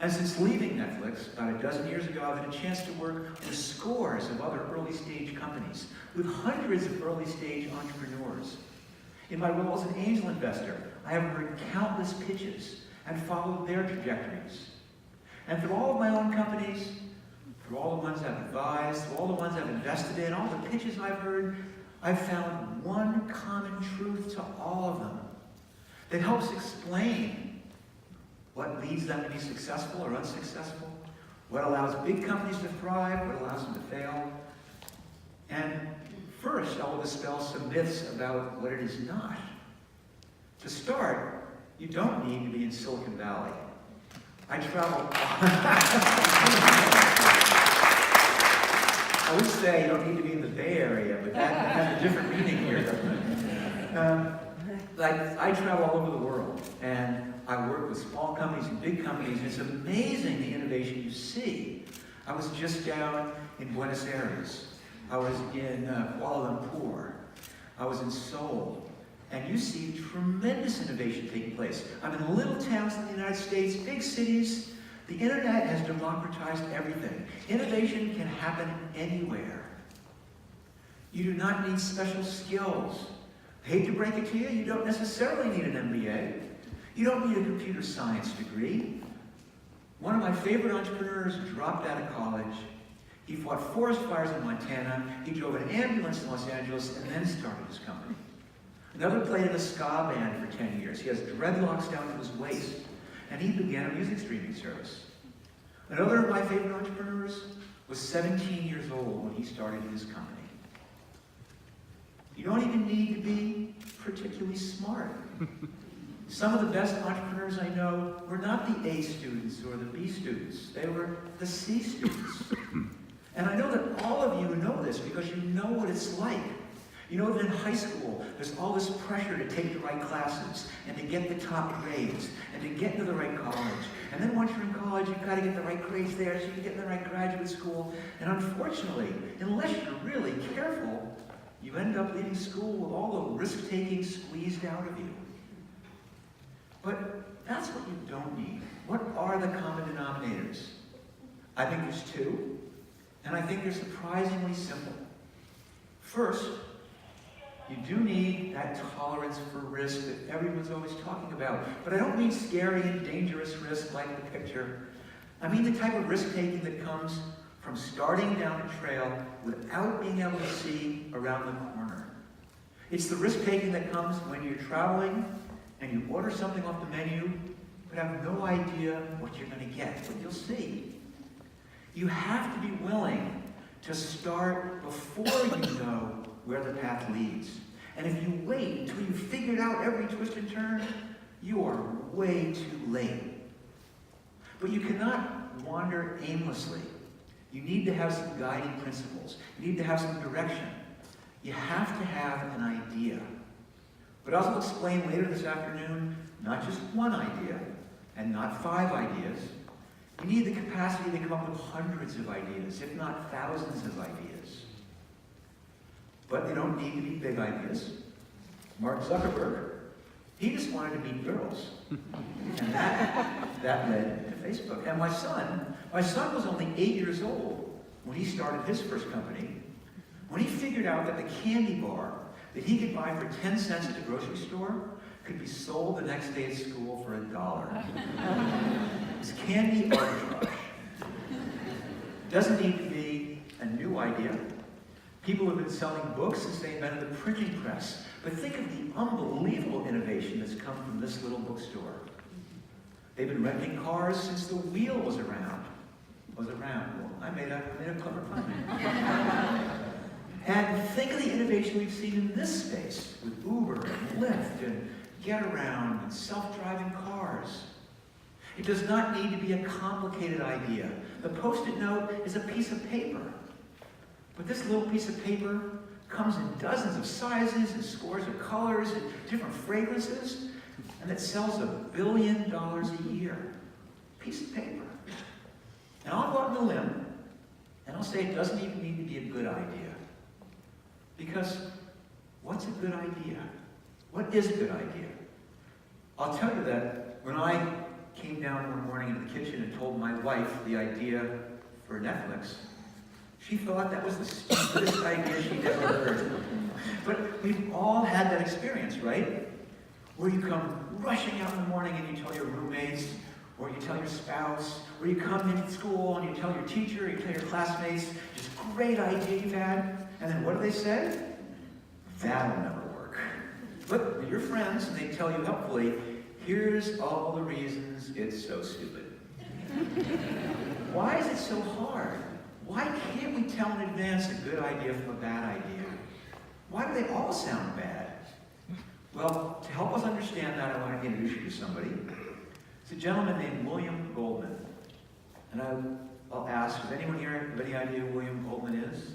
And since leaving Netflix about a dozen years ago, I've had a chance to work with scores of other early-stage companies, with hundreds of early-stage entrepreneurs. In my role as an angel investor, I have heard countless pitches and followed their trajectories. And through all of my own companies, through all the ones I've advised, through all the ones I've invested in, all the pitches I've heard, I've found one common truth to all of them that helps explain what leads them to be successful or unsuccessful, what allows big companies to thrive, what allows them to fail. And first, I will dispel some myths about what it is not. To start, you don't need to be in Silicon Valley. I travel. I would say you don't need to be in the Bay Area, but that has a different meaning here, doesn't it? I travel all over the world, and I work with small companies and big companies, and it's amazing the innovation you see. I was just down in Buenos Aires. I was in Kuala Lumpur. I was in Seoul. And you see tremendous innovation taking place. I'm in little towns in the United States, big cities. The internet has democratized everything. Innovation can happen anywhere. You do not need special skills. I hate to break it to you, you don't necessarily need an MBA. You don't need a computer science degree. One of my favorite entrepreneurs dropped out of college. He fought forest fires in Montana. He drove an ambulance in Los Angeles and then started his company. Another played in a ska band for 10 years. He has dreadlocks down to his waist. And he began a music streaming service. Another of my favorite entrepreneurs was 17 years old when he started his company. You don't even need to be particularly smart. Some of the best entrepreneurs I know were not the A students or the B students. They were the C students. And I know that all of you know this because you know what it's like. You know that in high school, there's all this pressure to take the right classes and to get the top grades and to get into the right college. And then once you're in college, you've got to get the right grades there so you can get in the right graduate school. And unfortunately, unless you're really careful, you end up leaving school with all the risk-taking squeezed out of you. But that's what you don't need. What are the common denominators? I think there's two, and I think they're surprisingly simple. First, you do need that tolerance for risk that everyone's always talking about. But I don't mean scary and dangerous risk like the picture. I mean the type of risk-taking that comes from starting down a trail without being able to see around the corner. It's the risk-taking that comes when you're traveling and you order something off the menu but have no idea what you're going to get, what you'll see. You have to be willing to start before you know where the path leads. And if you wait until you've figured out every twist and turn, you are way too late. But you cannot wander aimlessly. You need to have some guiding principles. You need to have some direction. You have to have an idea. But as I'll explain later this afternoon, not just one idea and not 5 ideas. You need the capacity to come up with hundreds of ideas, if not thousands of ideas. But they don't need to be big ideas. Mark Zuckerberg, he just wanted to meet girls. And that led to Facebook. And my son was only 8 years old when he started his first company. When he figured out that the candy bar that he could buy for 10 cents at the grocery store could be sold the next day at school for $1. It's candy arbitrage. Doesn't need to be a new idea. People have been selling books since they invented the printing press. But think of the unbelievable innovation that's come from this little bookstore. They've been renting cars since the wheel was around. Well, I made a clever pun. And think of the innovation we've seen in this space with Uber and Lyft and Get-Around and self-driving cars. It does not need to be a complicated idea. The Post-it note is a piece of paper. But this little piece of paper comes in dozens of sizes and scores of colors and different fragrances, and it sells $1 billion a year. Piece of paper. And I'll go out on a limb, and I'll say it doesn't even need to be a good idea. Because what's a good idea? What is a good idea? I'll tell you that when I came down one morning into the kitchen and told my wife the idea for Netflix, she thought that was the stupidest idea she'd ever heard. But we've all had that experience, right? Where you come rushing out in the morning and you tell your roommates, or you tell your spouse, or you come into school and you tell your teacher, or you tell your classmates, this great idea you've had, and then what do they say? That'll never work. But they're your friends, and they tell you helpfully, here's all the reasons it's so stupid. Why is it so hard? Why can't we tell in advance a good idea from a bad idea? Why do they all sound bad? Well, to help us understand that, I want to introduce you to somebody. It's a gentleman named William Goldman. And I'll ask, does anyone here have any idea who William Goldman is?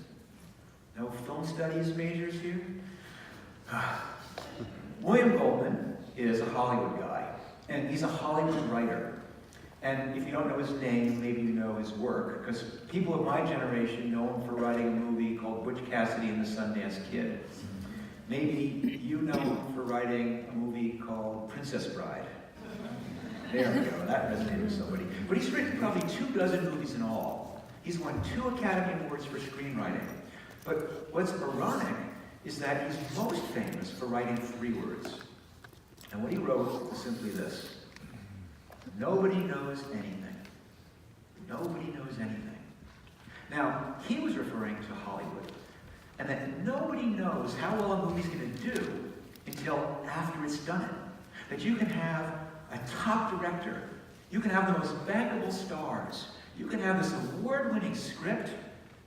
No film studies majors here? William Goldman is a Hollywood guy, and he's a Hollywood writer. And if you don't know his name, maybe you know his work, because people of my generation know him for writing a movie called Butch Cassidy and the Sundance Kid. Maybe you know him for writing a movie called Princess Bride. There we go, that resonated with somebody. But he's written probably 24 movies in all. He's won 2 Academy Awards for screenwriting. But what's ironic is that he's most famous for writing 3 words. And what he wrote was simply this: nobody knows anything. Nobody knows anything. Now, he was referring to Hollywood, and that nobody knows how well a movie's going to do until after it's done it. That you can have a top director, you can have the most bankable stars, you can have this award-winning script,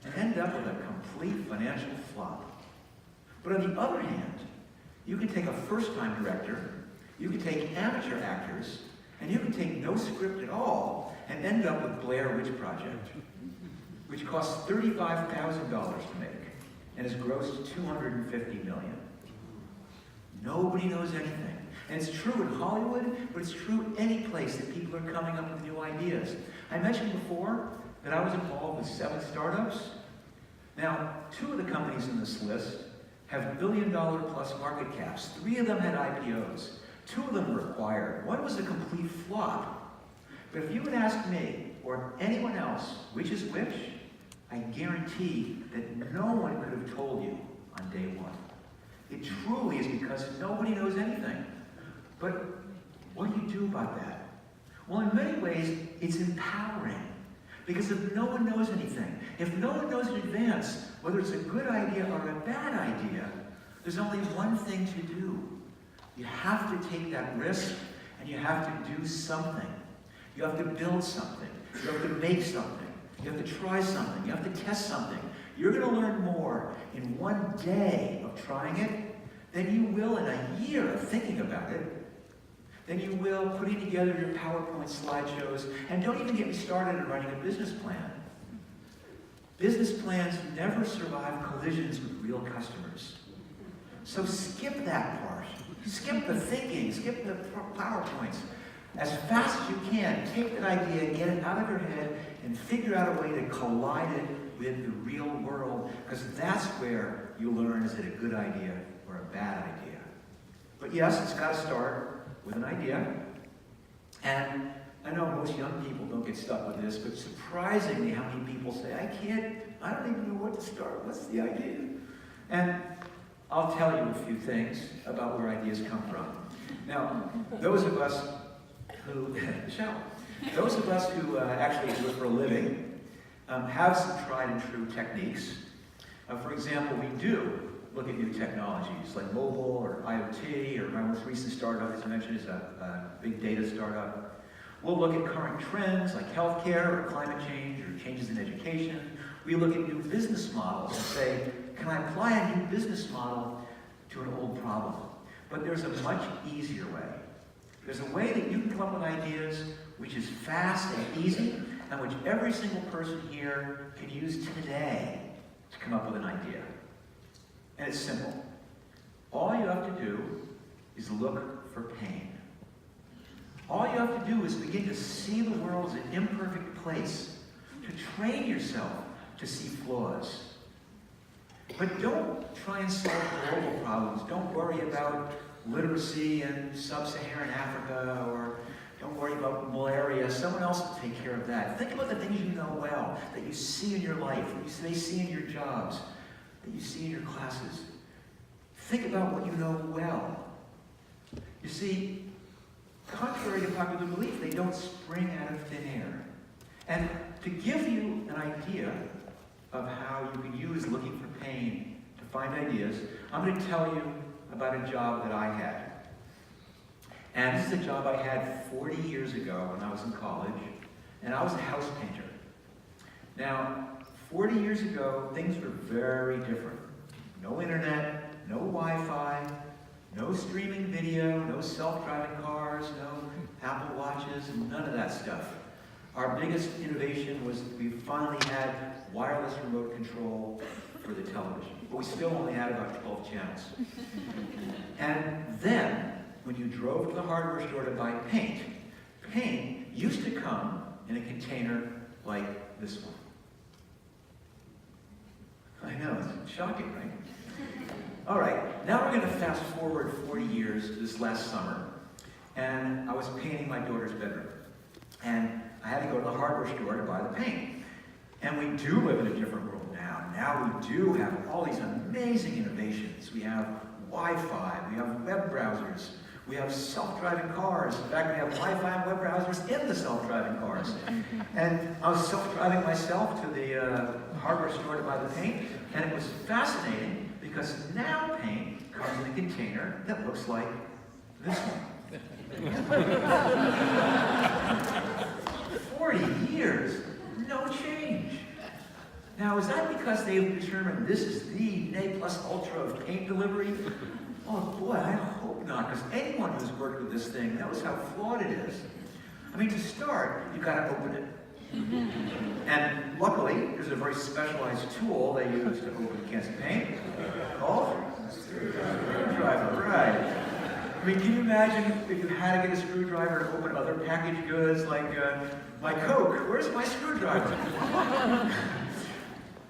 and end up with a complete financial flop. But on the other hand, you can take a first-time director, you can take amateur actors, and you can take no script at all and end up with Blair Witch Project, which costs $35,000 to make and has grossed $250 million. Nobody knows anything. And it's true in Hollywood, but it's true any place that people are coming up with new ideas. I mentioned before that I was involved with 7 startups. Now, 2 of the companies in this list have billion-dollar-plus market caps. 3 of them had IPOs. 2 of them were acquired. One was a complete flop. But if you would ask me, or anyone else, which is which, I guarantee that no one could have told you on day one. It truly is because nobody knows anything. But what do you do about that? Well, in many ways, it's empowering. Because if no one knows anything, if no one knows in advance whether it's a good idea or a bad idea, there's only one thing to do. You have to take that risk, and you have to do something. You have to build something. You have to make something. You have to try something. You have to test something. You're going to learn more in one day of trying it than you will in a year of thinking about it, than you will putting together your PowerPoint slideshows. And don't even get me started on writing a business plan. Business plans never survive collisions with real customers. So skip that part. Skip the thinking, skip the PowerPoints. As fast as you can, take that idea, get it out of your head, and figure out a way to collide it with the real world, because that's where you learn, is it a good idea or a bad idea. But yes, it's got to start with an idea. And I know most young people don't get stuck with this, but surprisingly how many people say, I don't even know what to start. What's the idea? And I'll tell you a few things about where ideas come from. Now, those of us who actually do it for a living have some tried and true techniques. For example, we do look at new technologies like mobile or IoT, or my most recent startup, as I mentioned, is a big data startup. We'll look at current trends like healthcare or climate change or changes in education. We look at new business models and say, can I apply a new business model to an old problem? But there's a much easier way. There's a way that you can come up with ideas which is fast and easy, and which every single person here can use today to come up with an idea. And it's simple. All you have to do is look for pain. All you have to do is begin to see the world as an imperfect place, to train yourself to see flaws. But don't try and solve global problems. Don't worry about literacy in sub-Saharan Africa, or Don't worry about malaria. Someone else will take care of that. Think about the things you know well, that you see in your life, that they see in your jobs, that you see in your classes. Think about what you know well. You see, contrary to popular belief, they don't spring out of thin air. And to give you an idea of how you can use looking for pain to find ideas, I'm going to tell you about a job that I had. And this is a job I had 40 years ago when I was in college, and I was a house painter. Now, 40 years ago, things were very different. No internet, no Wi-Fi, no streaming video, no self-driving cars, no Apple Watches, none of that stuff. Our biggest innovation was we finally had wireless remote control for the television, but we still only had about 12 channels. And then, when you drove to the hardware store to buy paint, paint used to come in a container like this one. I know, it's shocking, right? All right, now we're going to fast forward 40 years to this last summer, and I was painting my daughter's bedroom. And I had to go to the hardware store to buy the paint. And we do live in a different world now. Now we do have all these amazing innovations. We have Wi-Fi, we have web browsers, we have self-driving cars. In fact, we have Wi-Fi and web browsers in the self-driving cars. And I was self-driving myself to the hardware store to buy the paint, and it was fascinating because now paint comes in a container that looks like this one. 40 years, no change. Now, is that because they've determined this is the Ne Plus Ultra of paint delivery? Oh boy, I hope not, because anyone who's worked with this thing knows how flawed it is. I mean, to start, you've got to open it. And luckily, there's a very specialized tool they use to open cans of paint called a screwdriver, right? I mean, can you imagine if you had to get a screwdriver to open other packaged goods like my Coke? Where's my screwdriver?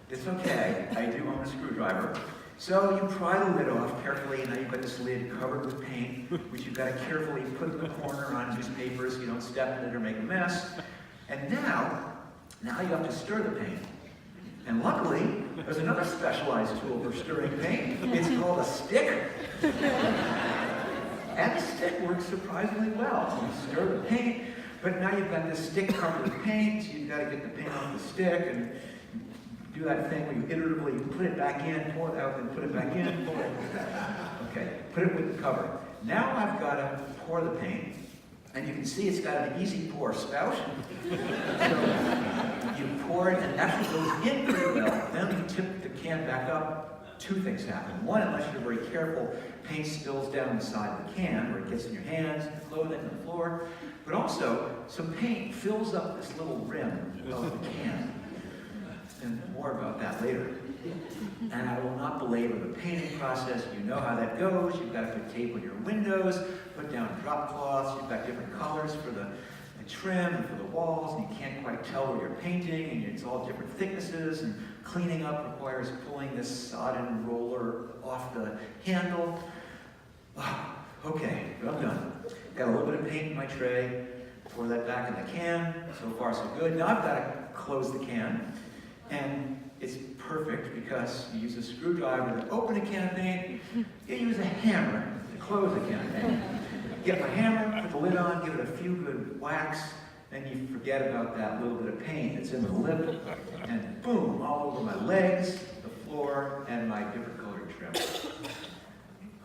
It's okay, I do own a screwdriver. So you pry the lid off carefully, and now you've got this lid covered with paint, which you've got to carefully put in the corner on newspapers so you don't step in it or make a mess. And now you have to stir the paint. And luckily, there's another specialized tool for stirring paint. It's called a stick. And the stick works surprisingly well. You stir the paint, but now you've got this stick covered with paint, so you've got to get the paint off the stick and do that thing where you iteratively put it back in, pull it out, then put it back in, pull it. Okay, put it with the cover. Now I've got to pour the paint, and you can see it's got an easy pour spout. So you pour it, and it actually goes in pretty well. Then you tip the can back up. Two things happen. One, unless you're very careful, paint spills down inside the can, where it gets in your hands, your clothing, and the floor. But also, some paint fills up this little rim of the can. And more about that later. And I will not belabor the painting process. You know how that goes. You've got to put tape on your windows, put down drop cloths. You've got different colors for the trim and for the walls, and you can't quite tell where you're painting, and it's all different thicknesses, and cleaning up requires pulling this sodden roller off the handle. Oh, okay, but I'm done. Got a little bit of paint in my tray, pour that back in the can. So far, so good. Now I've got to close the can, and it's perfect because you use a screwdriver to open a can of paint, you use a hammer to close a can of paint. Get my hammer, put the lid on, give it a few good whacks, and you forget about that little bit of paint that's in the lip, and boom, all over my legs, the floor, and my different colored trim.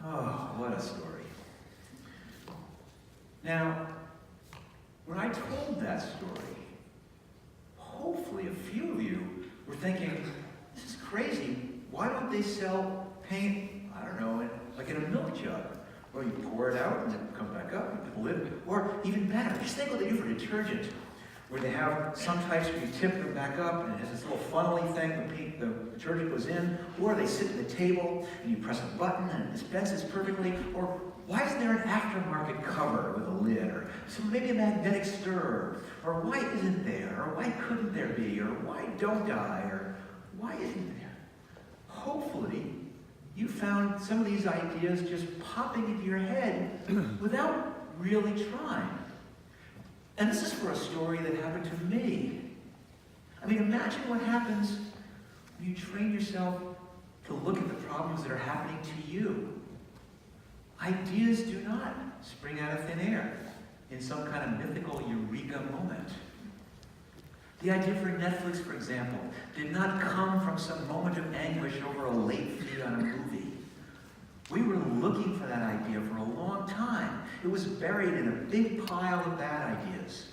Oh, what a story. Now, when I told that story, hopefully a few of you were thinking, this is crazy, why don't they sell paint, I don't know, like in a milk jug? Or you pour it out and it comes back up, you put the lid, or even better, just think what they do for detergent, where they have some types where you tip them back up and it has this little funnely thing, the detergent goes in, or they sit at the table and you press a button and it dispenses perfectly, or why isn't there an aftermarket cover with a lid, or maybe a magnetic stirrer, or why isn't there, or why couldn't there be, or why don't I, or why isn't there? Hopefully, you found some of these ideas just popping into your head without really trying. And this is for a story that happened to me. I mean, imagine what happens when you train yourself to look at the problems that are happening to you. Ideas do not spring out of thin air in some kind of mythical eureka moment. The idea for Netflix, for example, did not come from some moment of anguish over a late fee on a movie. We were looking for that idea for a long time. It was buried in a big pile of bad ideas.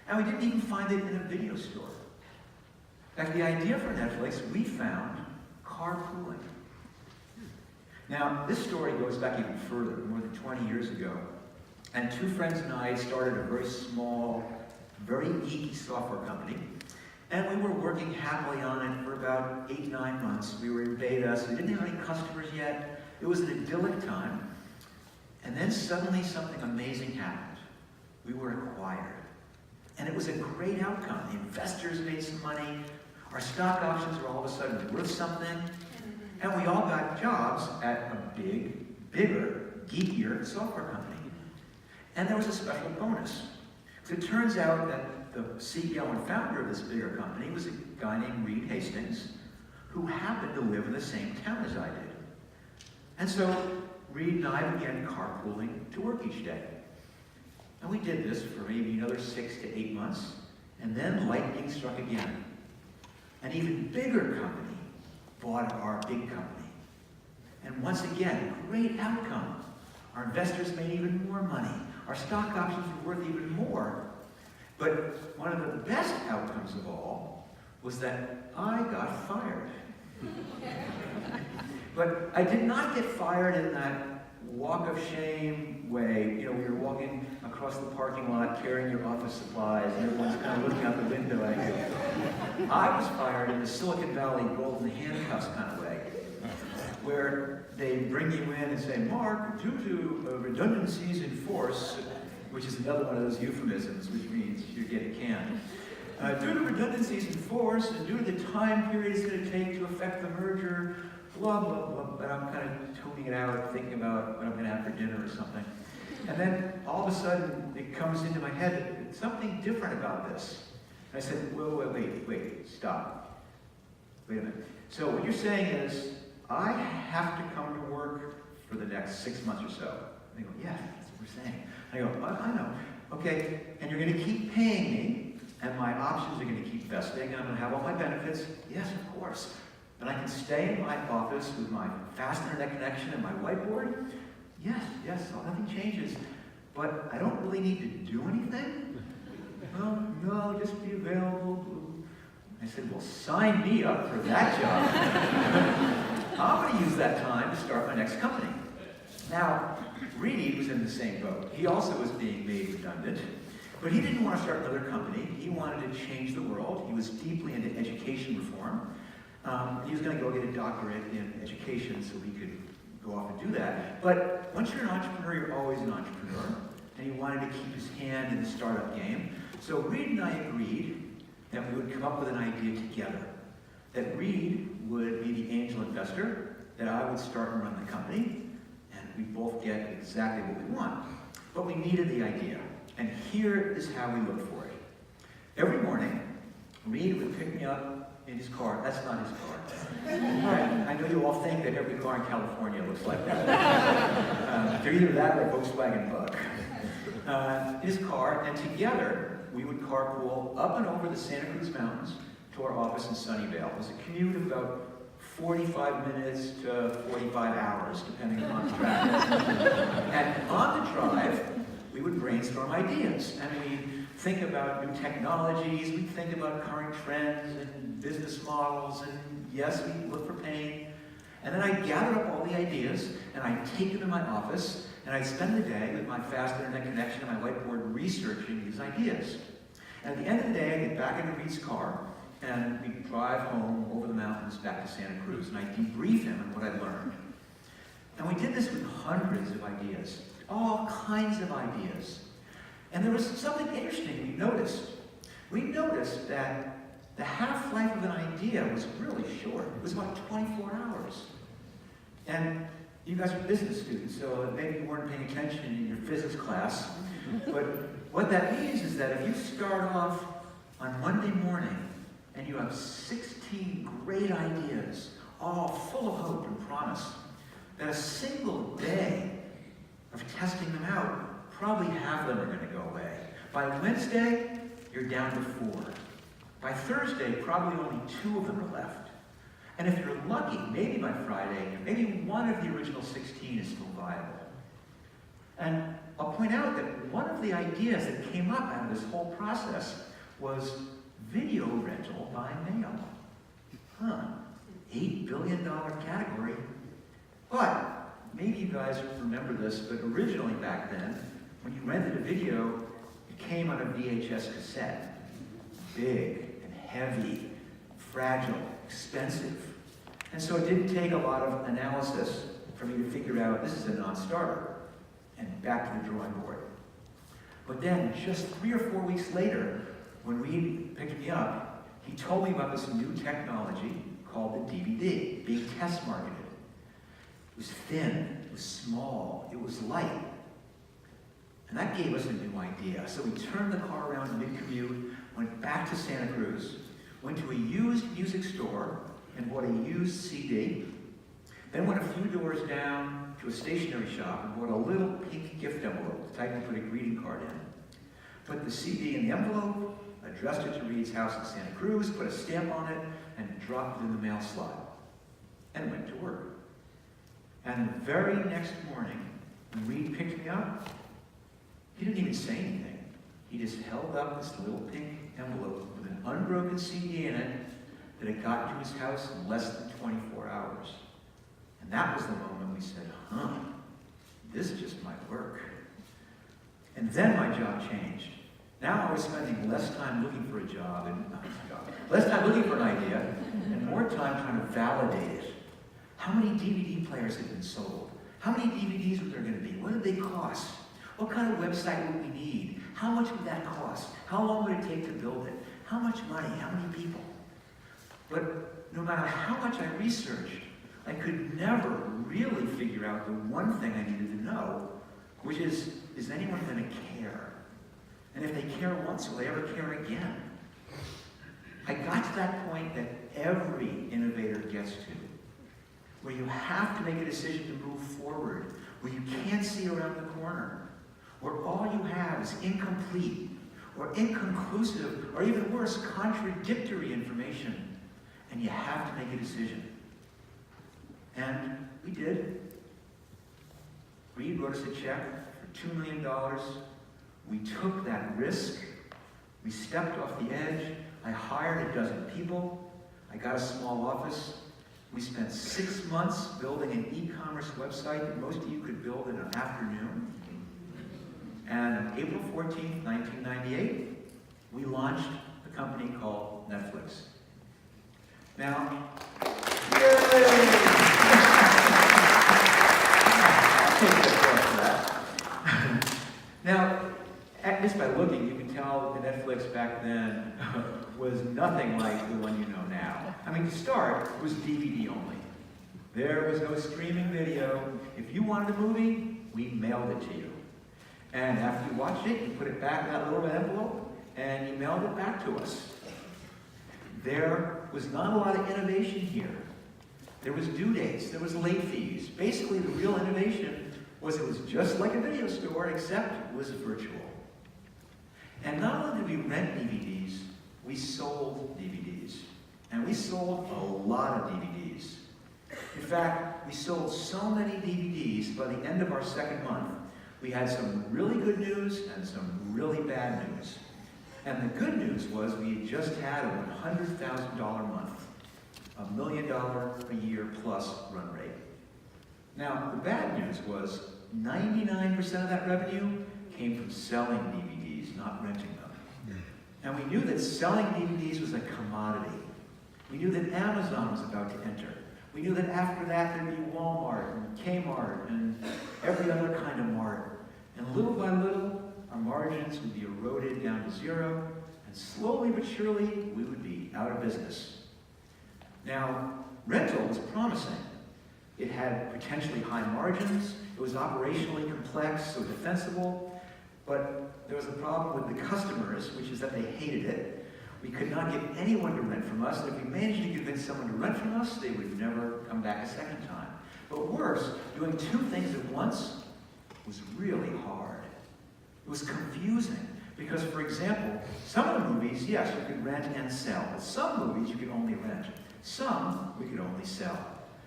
And we didn't even find it in a video store. In fact, the idea for Netflix, we found carpooling. Now, this story goes back even further, more than 20 years ago. And two friends and I started a very small, very geeky software company. And we were working happily on it for about 8, 9 months. We were in beta, so we didn't have any customers yet. It was an idyllic time. And then suddenly something amazing happened. We were acquired. And it was a great outcome. The investors made some money. Our stock options were all of a sudden worth something. And we all got jobs at a bigger, geekier software company. And there was a special bonus. So it turns out that the CEO and founder of this bigger company was a guy named Reed Hastings, who happened to live in the same town as I did. And so Reed and I began carpooling to work each day. And we did this for maybe another 6 to 8 months, and then lightning struck again. An even bigger company bought our big company. And once again, great outcome. Our investors made even more money. Our stock options were worth even more. But one of the best outcomes of all was that I got fired. But I did not get fired in that walk of shame way. You know, we were walking across the parking lot carrying your office supplies, and everyone's kind of looking out the window at you. I was fired in the Silicon Valley golden handcuffs kind of way, where they bring you in and say, Mark, due to redundancies in force, which is another one of those euphemisms, which means you're getting canned. Due to redundancies in force, and due to the time period it's going to take to effect the merger, blah, blah, blah, but I'm kind of tuning it out, thinking about what I'm going to have for dinner or something. And then all of a sudden, it comes into my head that it's something different about this. And I said, wait, stop. Wait a minute. So what you're saying is, I have to come to work for the next 6 months or so. And they go, yeah, that's what we're saying. I go, I know. Okay, and you're going to keep paying me, and my options are going to keep vesting, and I'm going to have all my benefits. Yes, of course. And I can stay in my office with my fast internet connection and my whiteboard. Yes, so nothing changes. But I don't really need to do anything? Well, no, just be available. I said, well, sign me up for that job. I'm going to use that time to start my next company. Now, Reed was in the same boat. He also was being made redundant, but he didn't want to start another company. He wanted to change the world. He was deeply into education reform. He was going to go get a doctorate in education so he could go off and do that. But once you're an entrepreneur, you're always an entrepreneur. And he wanted to keep his hand in the startup game. So Reed and I agreed that we would come up with an idea together. That Reed would be the angel investor, that I would start and run the company, and we both get exactly what we want. But we needed the idea. And here is how we looked for it. Every morning, Reed would pick me up in his car. That's not his car. I know you all think that every car in California looks like that. They're either that or a Volkswagen Bug. His car, and together we would carpool up and over the Santa Cruz Mountains to our office in Sunnyvale. It was a commute of about 45 minutes to 45 hours, depending upon traffic. And on the drive, we would brainstorm ideas, and we'd think about new technologies, we'd think about current trends and business models, and yes, we'd look for pain. And then I'd gather up all the ideas, and I'd take them to my office, and I'd spend the day with my fast internet connection and my whiteboard researching these ideas. And at the end of the day, I'd get back into Reed's car, and we'd drive home over the mountains back to Santa Cruz, and I'd debrief him on what I'd learned. And we did this with hundreds of ideas, all kinds of ideas. And there was something interesting we noticed. We noticed that the half-life of an idea was really short. It was about 24 hours. And you guys are business students, so maybe you weren't paying attention in your physics class. But What that means is that if you start off on Monday morning and you have 16 great ideas, all full of hope and promise, that a single day of testing them out, probably half of them are going to go away. By Wednesday, you're down to 4. By Thursday, probably only 2 of them are left. And if you're lucky, maybe by Friday, maybe one of the original 16 is still viable. And I'll point out that one of the ideas that came up out of this whole process was video rental by mail. $8 billion category. But maybe you guys remember this, but originally back then, when you rented a video, it came on a VHS cassette. Big and heavy, fragile, expensive. And so it didn't take a lot of analysis for me to figure out this is a non-starter. And back to the drawing board. But then, just 3 or 4 weeks later, when Reed picked me up, he told me about this new technology called the DVD, being test marketed. It was thin, it was small, it was light. And that gave us a new idea. So we turned the car around mid-commute, went back to Santa Cruz, went to a used music store and bought a used CD, then went a few doors down to a stationery shop and bought a little pink gift envelope, the type you put a greeting card in. Put the CD in the envelope, addressed it to Reed's house in Santa Cruz, put a stamp on it, and dropped it in the mail slot. And went to work. And the very next morning, when Reed picked me up, he didn't even say anything. He just held up this little pink envelope with an unbroken CD in it that had gotten to his house in less than 24 hours. And that was the moment we said, this just might work. And then my job changed. Now I was spending less time looking for a job, less time looking for an idea, and more time trying to validate it. How many DVD players had been sold? How many DVDs were there going to be? What did they cost? What kind of website would we need? How much would that cost? How long would it take to build it? How much money? How many people? But no matter how much I researched, I could never really figure out the one thing I needed to know, which is anyone going to care? And if they care once, will they ever care again? I got to that point that every innovator gets to, where you have to make a decision to move forward, where you can't see around the corner, where all you have is incomplete, or inconclusive, or even worse, contradictory information, and you have to make a decision. And we did. Reed wrote us a check for $2 million. We took that risk. We stepped off the edge. I hired 12 people. I got a small office. We spent 6 months building an e-commerce website that most of you could build in an afternoon. And on April 14th, 1998, we launched a company called Netflix. Now, yay! Now, just by looking, you can tell the Netflix back then was nothing like the one you know now. I mean, to start, it was DVD only. There was no streaming video. If you wanted a movie, we mailed it to you. And after you watched it, you put it back in that little envelope, and you mailed it back to us. There was not a lot of innovation here. There was due dates, there was late fees. Basically, the real innovation was it was just like a video store, except it was virtual. And not only did we rent DVDs, we sold DVDs. And we sold a lot of DVDs. In fact, we sold so many DVDs, by the end of our second month, we had some really good news and some really bad news. And the good news was we had just had a $100,000 month, $1 million a year plus run rate. Now, the bad news was 99% of that revenue came from selling DVDs, not renting them. And we knew that selling DVDs was a commodity. We knew that Amazon was about to enter. We knew that after that there'd be Walmart and Kmart and every other kind of mart. And little by little, our margins would be eroded down to zero, and slowly but surely, we would be out of business. Now, rental was promising. It had potentially high margins, it was operationally complex, so defensible, but there was a problem with the customers, which is that they hated it. We could not get anyone to rent from us, and if we managed to convince someone to rent from us, they would never come back a second time. But worse, doing two things at once was really hard. It was confusing, because, for example, some of the movies, yes, you could rent and sell, but some movies you could only rent. Some we could only sell.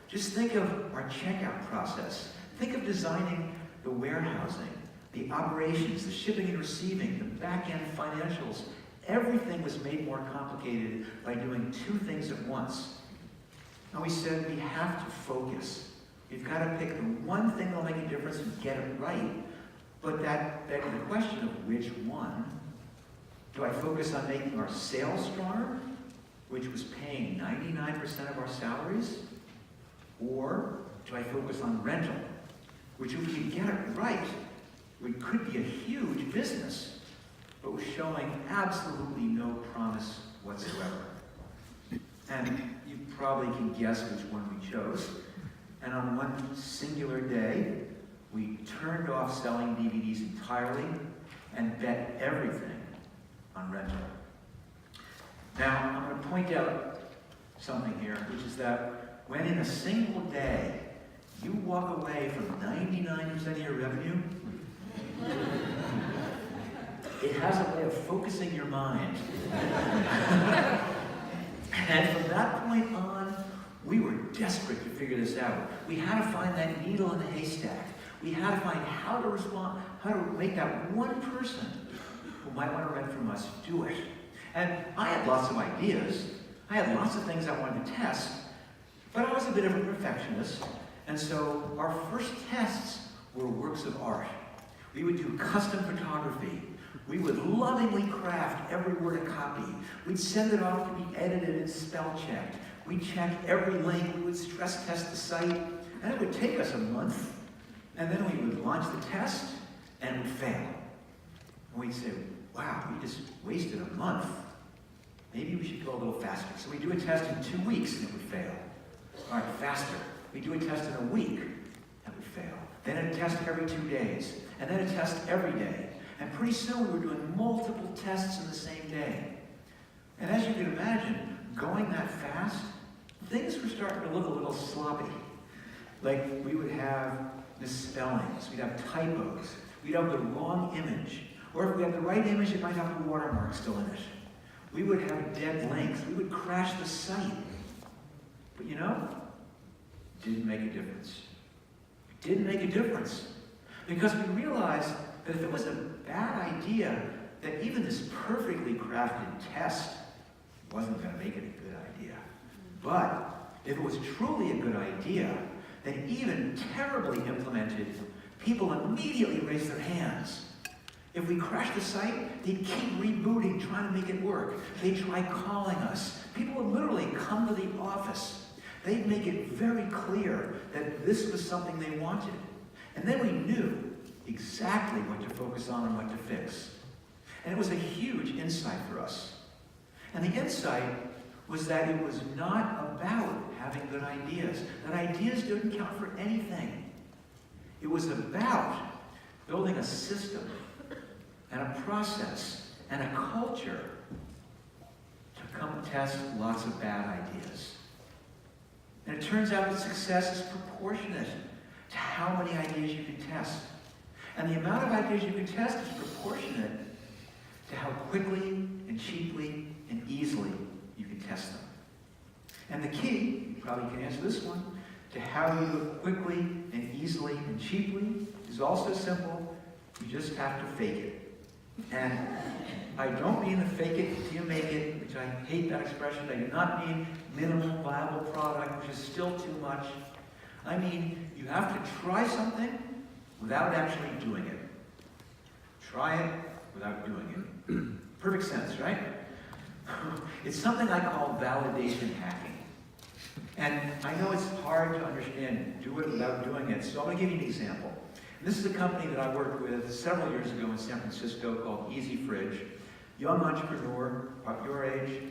Just think of our checkout process. Think of designing the warehousing, the operations, the shipping and receiving, the back-end financials. Everything was made more complicated by doing two things at once. And we said we have to focus. We've got to pick the one thing that'll make a difference and get it right. But that begs the question of which one. Do I focus on making our sales stronger, which was paying 99% of our salaries? Or do I focus on rental, which if we could get it right, it could be a huge business, but was showing absolutely no promise whatsoever? And you probably can guess which one we chose. And on one singular day, we turned off selling DVDs entirely and bet everything on rental. Now, I'm going to point out something here, which is that when in a single day, you walk away from 99% of your revenue, it has a way of focusing your mind. And from that point on, we were desperate to figure this out. We had to find that needle in the haystack. We had to find how to respond, how to make that one person who might want to rent from us do it. And I had lots of ideas. I had lots of things I wanted to test, but I was a bit of a perfectionist. And so our first tests were works of art. We would do custom photography. We would lovingly craft every word of copy. We'd send it off to be edited and spell checked. We'd check every link. We would stress test the site. And it would take us a month. And then we would launch the test, and it would fail. And we'd say, wow, we just wasted a month. Maybe we should go a little faster. So we'd do a test in 2 weeks, and it would fail. All right, faster. We'd do a test in a week, and it would fail. Then a test every 2 days, and then a test every day. And pretty soon we were doing multiple tests in the same day. And as you can imagine, going that fast, things were starting to look a little sloppy. Like we would have misspellings, we'd have typos, we'd have the wrong image. Or if we had the right image, it might have a watermark still in it. We would have dead links, we would crash the site. But you know, it didn't make a difference. It didn't make a difference. Because we realized that if it was a bad idea, that even this perfectly crafted test wasn't going to make it a good idea. But if it was truly a good idea, then even terribly implemented, people immediately raised their hands. If we crashed the site, they'd keep rebooting, trying to make it work. They'd try calling us. People would literally come to the office. They'd make it very clear that this was something they wanted. And then we knew exactly what to focus on and what to fix. And it was a huge insight for us. And the insight was that it was not about having good ideas. That ideas didn't count for anything. It was about building a system and a process and a culture to come test lots of bad ideas. And it turns out that success is proportionate to how many ideas you can test. And the amount of ideas you can test is proportionate to how quickly and cheaply and easily you can test them. And the key, you probably can answer this one, to how you do it quickly and easily and cheaply is also simple. You just have to fake it. And I don't mean the fake it till you make it, which I hate that expression. I do not mean minimum viable product, which is still too much. I mean, you have to try something without actually doing it. Try it without doing it. Perfect sense, right? It's something I call validation hacking. And I know it's hard to understand, do it without doing it, so I'm going to give you an example. This is a company that I worked with several years ago in San Francisco called Easy Fridge. Young entrepreneur, about your age.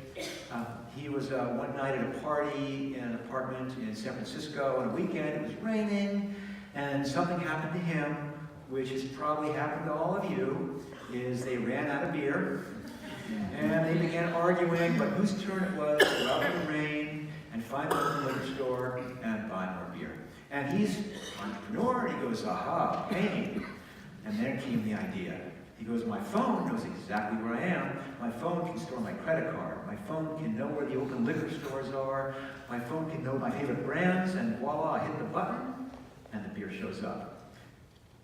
He was one night at a party in an apartment in San Francisco on a weekend. It was raining, and something happened to him which has probably happened to all of you, is they ran out of beer, and they began arguing about whose turn it was to go out in the rain and find the liquor store and buy more beer. And he's an entrepreneur, and he goes, aha, pain. And then came the idea. He goes, my phone knows exactly where I am. My phone can store my credit card. My phone can know where the open liquor stores are. My phone can know my favorite brands, and voila, I hit the button, and the beer shows up.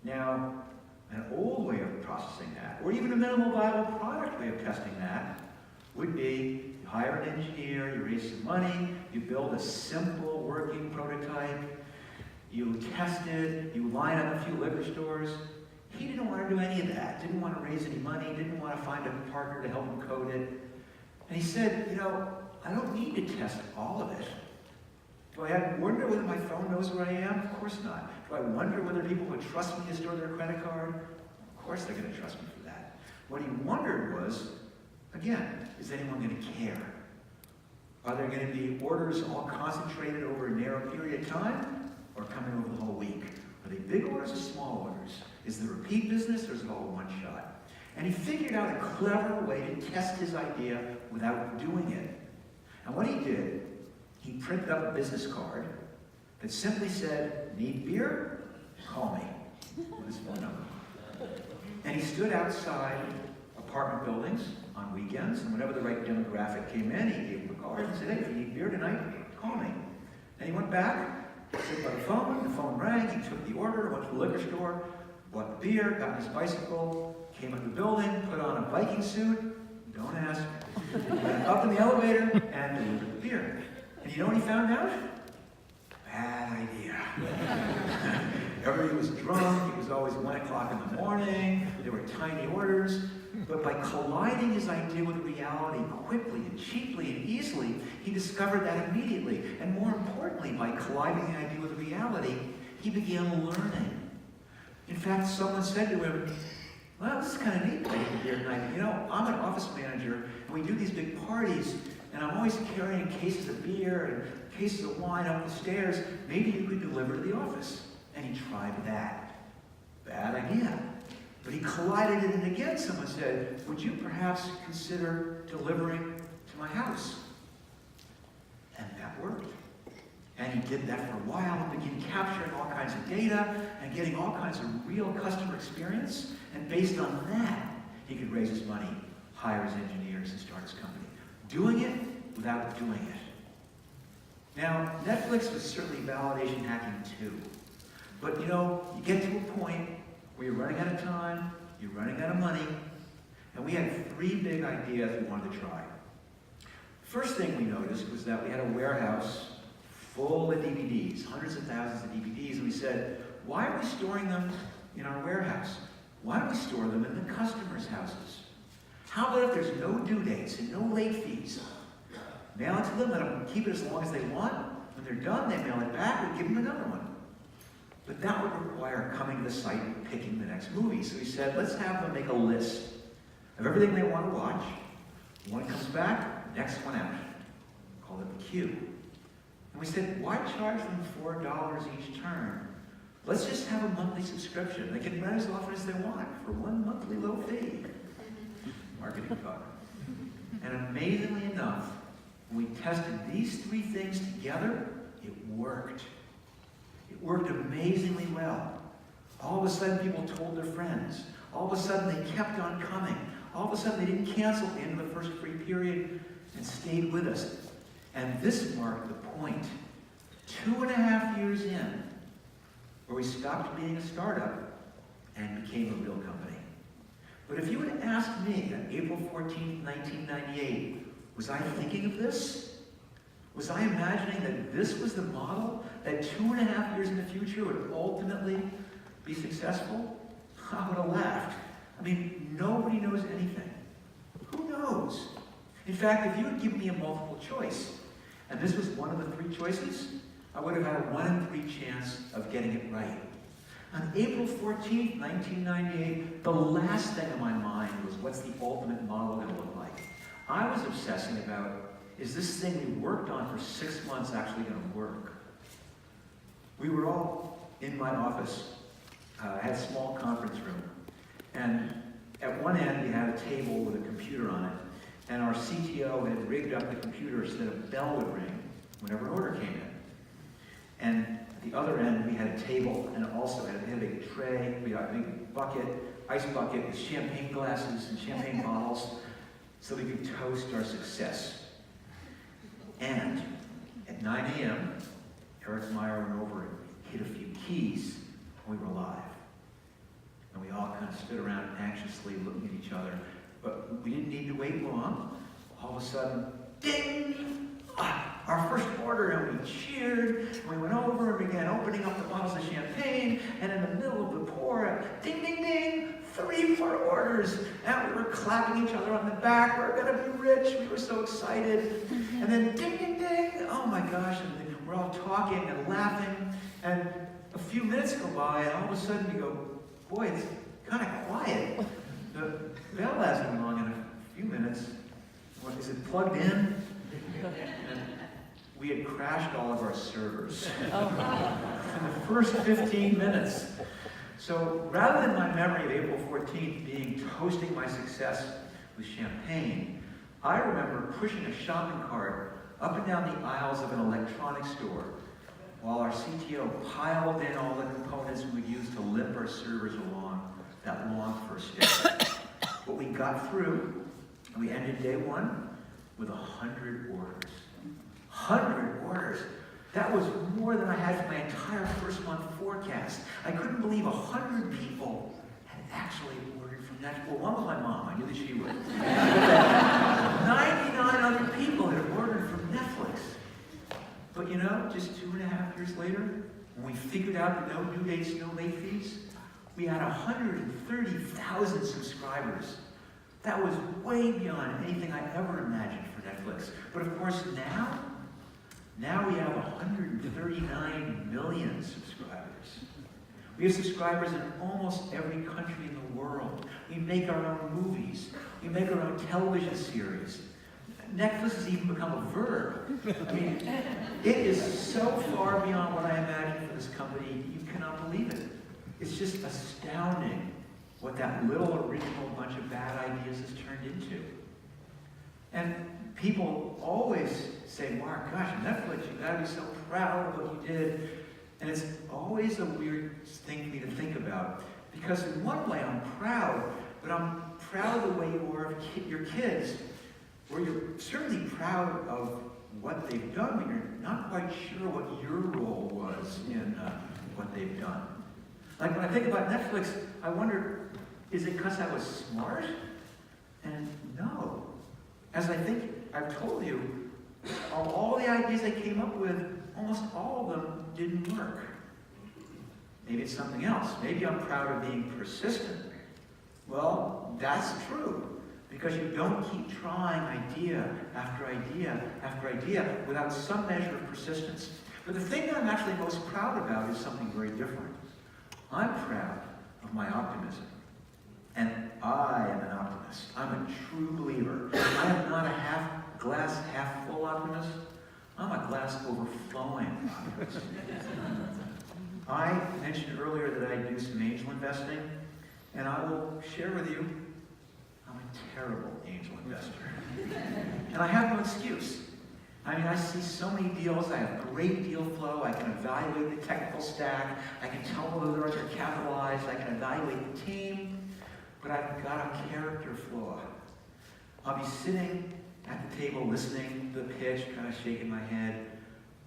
Now, an old way of processing that, or even a minimal viable product way of testing that, would be you hire an engineer, you raise some money, you build a simple working prototype, you test it, you line up a few liquor stores. He didn't want to do any of that, didn't want to raise any money, didn't want to find a partner to help him code it. And he said, you know, I don't need to test all of it. Do I wonder whether my phone knows where I am? Of course not. Do I wonder whether people would trust me to store their credit card? Of course they're going to trust me for that. What he wondered was, again, is anyone going to care? Are there going to be orders all concentrated over a narrow period of time, or coming over the whole week? Are they big orders or small orders? Is there repeat business, or is it all one shot? And he figured out a clever way to test his idea without doing it. And what he did, he printed up a business card that simply said, need beer? Call me, with his phone number. And he stood outside apartment buildings on weekends, and whenever the right demographic came in, he gave them a card and said, hey, if you need beer tonight, call me. And he went back, stood by the phone rang, he took the order, went to the liquor store, bought the beer, got on his bicycle, came up to the building, put on a Viking suit, don't ask, went up in the elevator, and delivered the beer. And you know what he found out? Bad idea. Everybody was drunk, it was always 1 o'clock in the morning, there were tiny orders, but by colliding his idea with reality quickly and cheaply and easily, he discovered that immediately. And more importantly, by colliding the idea with reality, he began learning. In fact, someone said to him, well, this is kind of neat taking beer tonight. You know, I'm an office manager, and we do these big parties, and I'm always carrying cases of beer and cases of wine up the stairs. Maybe you could deliver to the office. And he tried that. Bad idea. But he collided it, and again someone said, would you perhaps consider delivering to my house? And that worked. And he did that for a while and began capturing all kinds of data and getting all kinds of real customer experience. And based on that, he could raise his money, hire his engineers, and start his company. Doing it without doing it. Now, Netflix was certainly validation hacking too. But you know, you get to a point where you're running out of time, you're running out of money, and we had 3 big ideas we wanted to try. First thing we noticed was that we had a warehouse full of DVDs, hundreds of thousands of DVDs, and we said, why are we storing them in our warehouse? Why don't we store them in the customers' houses? How about if there's no due dates and no late fees? Mail it to them, let them keep it as long as they want. When they're done, they mail it back, we give them another one. But that would require coming to the site and picking the next movie. So we said, let's have them make a list of everything they want to watch. One comes back, next one out. Call it the queue. And we said, why charge them $4 each turn? Let's just have a monthly subscription. They can rent as often as they want for one monthly low fee. Marketing talk. And amazingly enough, when we tested these 3 things together, it worked. It worked amazingly well. All of a sudden, people told their friends. All of a sudden, they kept on coming. All of a sudden, they didn't cancel at the end of the first free period and stayed with us. And this marked the point, 2.5 years in, where we stopped being a startup and became a real company. But if you had asked me on April 14th, 1998, was I thinking of this? Was I imagining that this was the model that 2.5 years in the future would ultimately be successful? I would have laughed. I mean, nobody knows anything. Who knows? In fact, if you had given me a multiple choice, and this was one of the 3 choices, I would have had a 1 in 3 chance of getting it right. On April 14th, 1998, the last thing on my mind was, what's the ultimate model going to look like? I was obsessing about, is this thing we worked on for 6 months actually going to work? We were all in my office I had a small conference room. And at one end, we had a table with a computer on it. And our CTO had rigged up the computer so that a bell would ring whenever an order came in. And at the other end, we had a table, and it also had a big tray. We had a big bucket, ice bucket with champagne glasses and champagne bottles so we could toast our success. And at 9 a.m., Eric Meyer went over and hit a few keys, and we were live. And we all kind of stood around anxiously looking at each other. But we didn't need to wait long. All of a sudden, ding! Our first order, and we cheered, and we went over and began opening up the bottles of champagne, and in the middle of the pour, ding, ding, ding, 3 more orders. And we were clapping each other on the back. We're going to be rich. We were so excited. And then ding, ding, ding. Oh my gosh. And we're all talking and laughing. And a few minutes go by, and all of a sudden we go, boy, it's kind of quiet. The bell hasn't been long in a few minutes. What, is it plugged in? And we had crashed all of our servers in the first 15 minutes. So rather than my memory of April 14th being toasting my success with champagne, I remember pushing a shopping cart up and down the aisles of an electronics store while our CTO piled in all the components we would use to limp our servers along that long first day. But we got through, and we ended day 1 with 100 orders. 100 orders. That was more than I had for my entire first month forecast. I couldn't believe 100 people had actually ordered from Netflix. Well, one was my mom. I knew that she would. 99 other people had ordered from Netflix. But you know, just 2.5 years later, when we figured out no due dates, no late fees, we had 130,000 subscribers. That was way beyond anything I ever imagined for Netflix. But of course now we have 139 million subscribers. We have subscribers in almost every country in the world. We make our own movies. We make our own television series. Netflix has even become a verb. I mean, it is so far beyond what I imagined for this company, you cannot believe it. It's just astounding what that little original bunch of bad ideas has turned into. And people always say, Mark, gosh, Netflix, you gotta be so proud of what you did. And it's always a weird thing for me to think about. Because in one way I'm proud, but I'm proud of the way you are of your kids, where you're certainly proud of what they've done, but you're not quite sure what your role was in what they've done. Like when I think about Netflix, I wonder, is it because I was smart? And no. As I think I've told you, of all the ideas I came up with, almost all of them didn't work. Maybe it's something else. Maybe I'm proud of being persistent. Well, that's true, because you don't keep trying idea after idea after idea without some measure of persistence. But the thing that I'm actually most proud about is something very different. I'm proud of my optimism. And I am an optimist. I'm a true believer. I am not a glass half full optimist. I'm a glass overflowing optimist. I mentioned earlier that I do some angel investing, and I will share with you, I'm a terrible angel investor. And I have no excuse. I mean, I see so many deals, I have great deal flow, I can evaluate the technical stack, I can tell whether they're undercapitalized, I can evaluate the team, but I've got a character flaw. I'll be sitting at the table listening to the pitch, kind of shaking my head,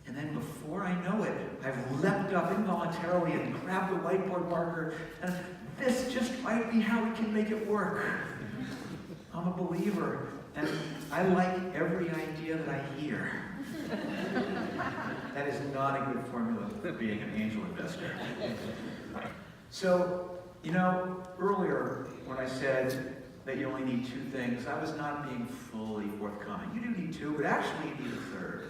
and then before I know it, I've leapt up involuntarily and grabbed the whiteboard marker, and this just might be how we can make it work. I'm a believer, and I like every idea that I hear. That is not a good formula for being an angel investor. So, you know, earlier when I said that you only need 2 things, I was not being fully forthcoming. You do need 2, but actually you need a 3rd.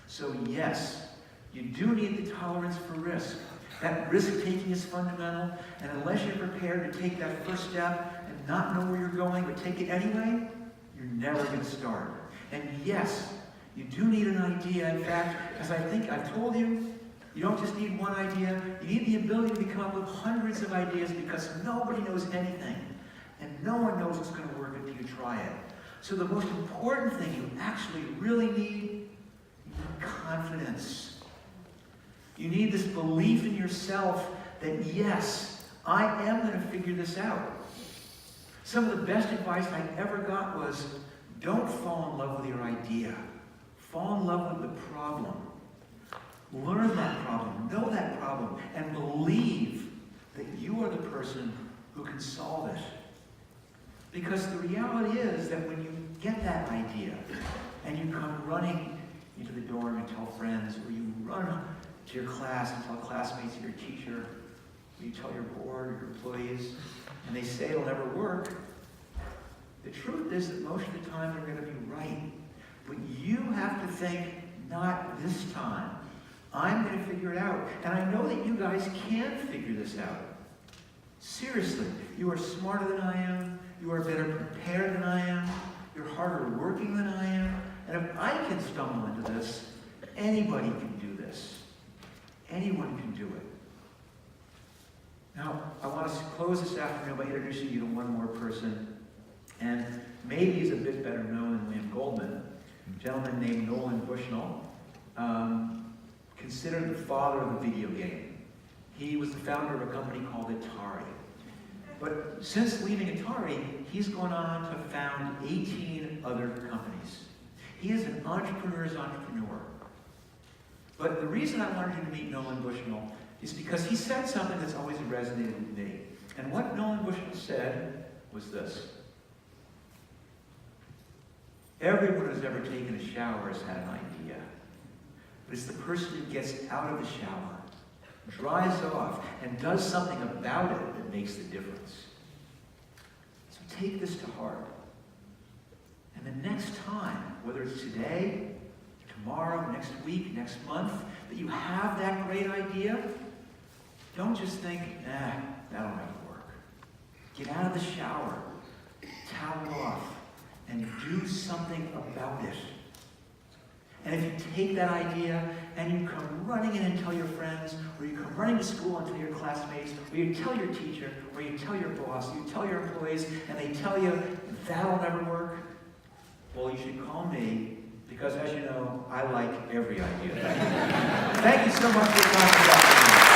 So yes, you do need the tolerance for risk. That risk-taking is fundamental, and unless you're prepared to take that first step and not know where you're going, but take it anyway, you're never going to start. And yes, you do need an idea. In fact, as I think I've told you, You don't just need one idea, you need the ability to come up with hundreds of ideas because nobody knows anything. And no one knows what's going to work until you try it. So the most important thing you actually really need confidence. You need this belief in yourself that, yes, I am going to figure this out. Some of the best advice I ever got was, don't fall in love with your idea. Fall in love with the problem. Learn that problem, know that problem, and believe that you are the person who can solve it. Because the reality is that when you get that idea and you come running into the dorm and tell friends, or you run to your class and tell classmates or your teacher, or you tell your board or your employees, and they say it'll never work, the truth is that most of the time they're going to be right. But you have to think, not this time. I'm going to figure it out. And I know that you guys can figure this out. Seriously, you are smarter than I am. You are better prepared than I am. You're harder working than I am. And if I can stumble into this, anybody can do this. Anyone can do it. Now, I want to close this afternoon by introducing you to one more person. And maybe he's a bit better known than William Goldman. A gentleman named Nolan Bushnell. Considered the father of the video game. He was the founder of a company called Atari. But since leaving Atari, he's gone on to found 18 other companies. He is an entrepreneur's entrepreneur. But the reason I wanted you to meet Nolan Bushnell is because he said something that's always resonated with me. And what Nolan Bushnell said was this. Everyone who's ever taken a shower has had an idea. But it's the person who gets out of the shower, dries off, and does something about it that makes the difference. So take this to heart. And the next time, whether it's today, tomorrow, next week, next month, that you have that great idea, don't just think, that'll never work. Get out of the shower, towel off, and do something about it. And if you take that idea and you come running in and tell your friends, or you come running to school and tell your classmates, or you tell your teacher, or you tell your boss, you tell your employees, and they tell you that'll never work, well, you should call me, because as you know, I like every idea. Thank you so much for your time this afternoon.